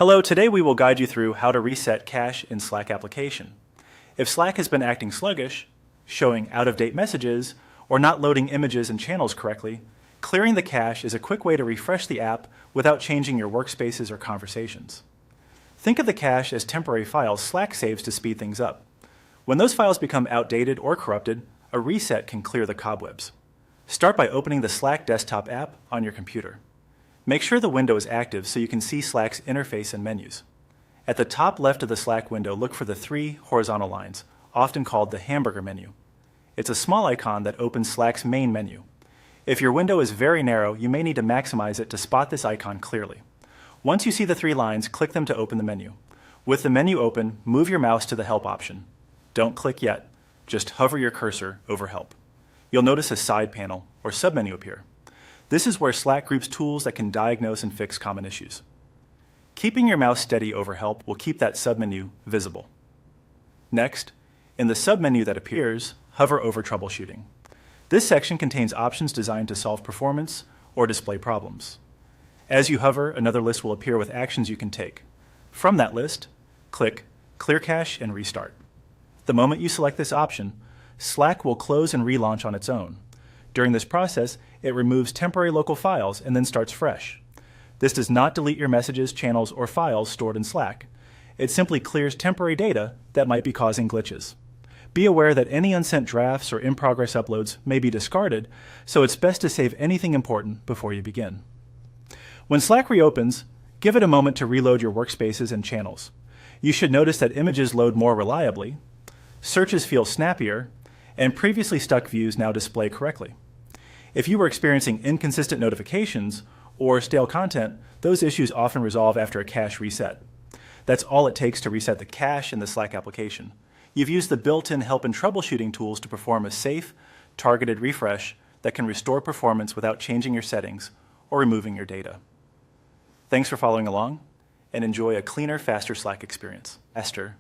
Hello, today we will guide you through how to reset cache in Slack application. If Slack has been acting sluggish, showing out-of-date messages, or not loading images and channels correctly, clearing the cache is a quick way to refresh the app without changing your workspaces or conversations. Think of the cache as temporary files Slack saves to speed things up. When those files become outdated or corrupted, a reset can clear the cobwebs. Start by opening the Slack desktop app on your computer. Make sure the window is active so you can see Slack's interface and menus. At the top left of the Slack window, look for the three horizontal lines, often called the hamburger menu. It's a small icon that opens Slack's main menu. If your window is very narrow, you may need to maximize it to spot this icon clearly. Once you see the three lines, click them to open the menu. With the menu open, move your mouse to the Help option. Don't click yet. Just hover your cursor over Help. You'll notice a side panel or submenu appear. This is where Slack groups tools that can diagnose and fix common issues. Keeping your mouse steady over Help will keep that submenu visible. Next, in the submenu that appears, hover over Troubleshooting. This section contains options designed to solve performance or display problems. As you hover, another list will appear with actions you can take. From that list, click Clear Cache and Restart. The moment you select this option, Slack will close and relaunch on its own. During this process, it removes temporary local files and then starts fresh. This does not delete your messages, channels, or files stored in Slack. It simply clears temporary data that might be causing glitches. Be aware that any unsent drafts or in-progress uploads may be discarded, so it's best to save anything important before you begin. When Slack reopens, give it a moment to reload your workspaces and channels. You should notice that images load more reliably, searches feel snappier, and previously stuck views now display correctly. If you were experiencing inconsistent notifications or stale content, those issues often resolve after a cache reset. That's all it takes to reset the cache in the Slack application. You've used the built-in help and troubleshooting tools to perform a safe, targeted refresh that can restore performance without changing your settings or removing your data. Thanks for following along, and enjoy a cleaner, faster Slack experience. Esther.